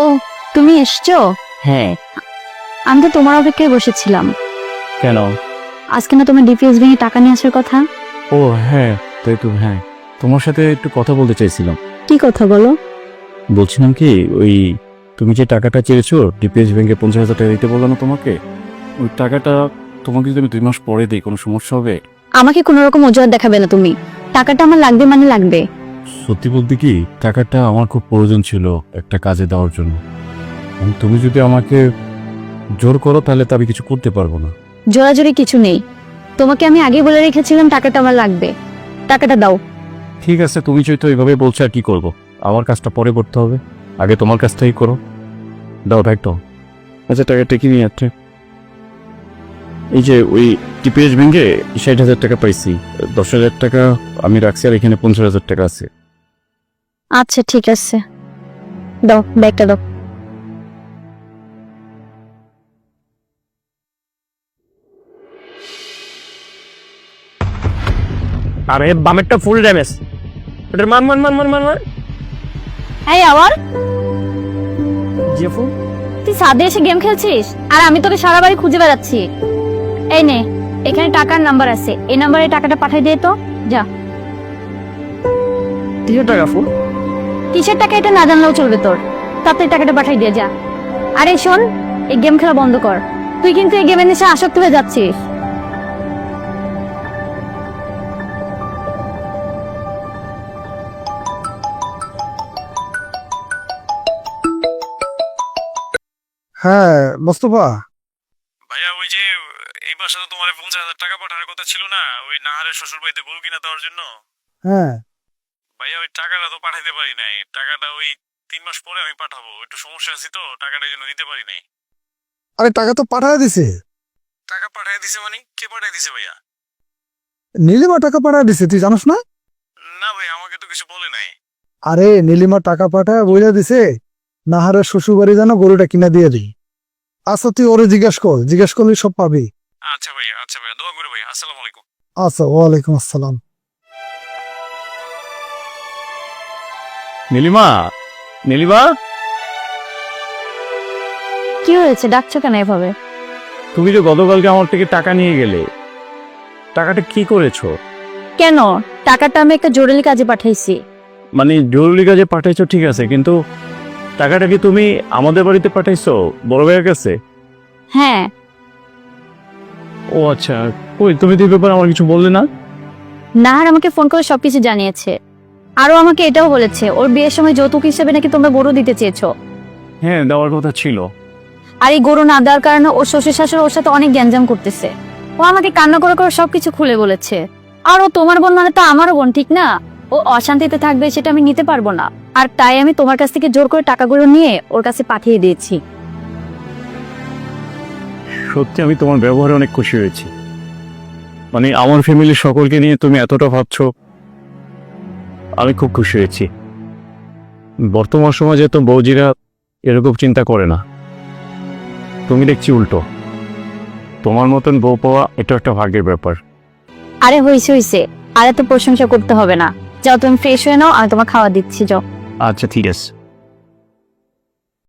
ও তুমি এসছো? হ্যাঁ। আমি তো তোমার অপেক্ষায় বসেছিলাম। কেন? আজকে না তোমার ডিপিএস ব্যাংকে টাকা নিয়ে আসার কথা। ও হ্যাঁ, তাই তো। হ্যাঁ, তোমার সাথে একটু কথা বলতে চাইছিলাম। কি কথা বলো? বলছিলাম কি, ওই তুমি যে টাকাটা চেয়েছো ডিপিএস ব্যাংকে 50,000 টাকা দিতে বললো না তোমাকে, ওই টাকাটা তোমাকে যদি আমি 2 মাস পরে দিই কোনো সমস্যা হবে? আমাকে কোনো রকম অজুহাত দেখাবে না তুমি। টাকাটা আমার লাগবে মানে লাগবে। সত্যি বলতে কি, টাকাটা আমার খুব প্রয়োজন ছিল একটা কাজে দেওয়ার জন্য। তুমি যদি আমাকে জোর করো তাহলে তো আমি কিছু করতে পারবো না। জোরাজোরি কিছু নেই। তোমাকে আমি আগে বলে রেখেছিলাম টাকাটা আমার লাগবে। টাকাটা দাও। ঠিক আছে, তুমি যেহেতু এইভাবে বলছো আর কি করবো, আমার কাজটা পরে করতে হবে, আগে তোমার কাজটাই করো। দাও ব্যাগটা। আচ্ছা, টাকাটা কি নিয়ে যাচ্ছে? এই যে ওই টিপিএস ব্যাংকে 60,000 টাকা পাইছি, 10,000 টাকা আমি রাখছি আর এখানে 50,000 টাকা আছে। আচ্ছা ঠিক আছে, দাও ব্যাগটা দাও। আরে বামেরটা ফুল ড্যামেজ, ওটার মান মান মান মান মান মান এই আবার জেফু তুই ছাদে এসে গেম খেলছিস আর আমি তোকে সারা বাড়ি খুঁজে বেড়াচ্ছি। এই নে, এখানে টাকার নাম্বার আছে, এই নাম্বারে টাকাটা পাঠিয়ে দে তো। যা। 300 টাকা ফুল। কিসের টাকা এটা না জানলেও চলবে তোর। তাড়াতাড়ি টাকাটা পাঠিয়ে দিয়ে যা। আরে শোন, এই গেম খেলা বন্ধ কর। তুই কিন্তু এই গেমের নেশা আসক্ত হয়ে যাচ্ছিস। হ্যাঁ মোস্তফা, ভাইয়া, ওই যে এই মাসে তো তোমার 50,000 টাকা পাঠানোর কথা ছিল না, ওই নাহারের শ্বশুর বাড়িতে গরু কিনা দেওয়ার জন্য? হ্যাঁ ভাইয়া, ওই টাকাটা তো পাঠাইতে পারি নাই। টাকাটা ওই 3 মাস পরে আমি পাঠাবো, একটু সমস্যা আছে তো, টাকাটা জন্য দিতে পারি নাই। আরে টাকা তো পাঠায় দিছে। টাকা পাঠাই দিছে মানে? কে পাঠাই দিছে ভাইয়া? নীলিমা টাকা পাঠায় দিছে, তুই জানোস না? না ভাই, আমাকে তো কিছু বলে নাই। আরে নীলিমা টাকা পাঠায় বইলা দিছে নাহারের শ্বশুর বাড়ি যেন গরুটা কিনা দিয়ে দিই। আচ্ছা তুই ওরে জিজ্ঞেস করলে সব পাবি। আচ্ছা ভাইয়া, আচ্ছা ভাইয়া, দোয়া করে ভাইয়া। আসসালামু আলাইকুম। আচ্ছা, ওয়ালাইকুম আসসালাম। নীলিমা, নীলিমা, কি হয়েছে, ডাকছো কেন এভাবে? তুমি যে গতকালকে আমার থেকে টাকা নিয়ে গেলে, টাকাটা কি করেছো? কেন? টাকাটা আমি একটা জরুরি কাজে পাঠাইছি। মানে জরুরি কাজে পাঠাইছো ঠিক আছে, কিন্তু টাকাটা কি তুমি আমাদের বাড়িতে পাঠাইছো বড় ভাইয়ের কাছে? হ্যাঁ। ও আচ্ছা, কই তুমি তো এই ব্যাপারে আমার কিছু বললে না? নাহার আমাকে ফোন করে সবকিছু জানিয়েছে। আরো আমাকে এটাও বলেছে ওর বিয়ের সময় যৌতুক হিসেবে নাকি তোমরা গরু দিতে চেয়েছো। হ্যাঁ, দেওয়ার কথা ছিল। আর এই গরু না দেওয়ার কারণে ওর শ্বশুর শাশুড়ি ওর সাথে অনেক গ্যাঞ্জাম করতেছে। ও আমাকে কান্না করে করে সবকিছু খুলে বলেছে। আর ও তোমার বোন মানে তো আমারও বোন, ঠিক না? ও অশান্তিতে থাকবে সেটা আমি নিতে পারবো না। আর তাই আমি তোমার কাছ থেকে জোর করে টাকাগুলো নিয়ে ওর কাছে পাঠিয়ে দিয়েছি। সত্যি আমি তোমার ব্যবহারে অনেক খুশি হয়েছি। মানে আমার ফ্যামিলির সকলকে নিয়ে তুমি এতটা ভাবছো, আমি খুব খুশি হয়েছি। বর্তমান সমাজে তো বৌজিরা এরকম চিন্তা করে না, তুমি দেখছি উল্টো। তোমার মতন বউ পাওয়া এটা একটা ভাগ্যের ব্যাপার। আরে হয়েছে, আর এত প্রশংসা করতে হবে না। যাও তুমি ফ্রেশ হয়ে নাও, আমি তোমার খাওয়া দিচ্ছি, যাও। আচ্ছা ঠিক আছে।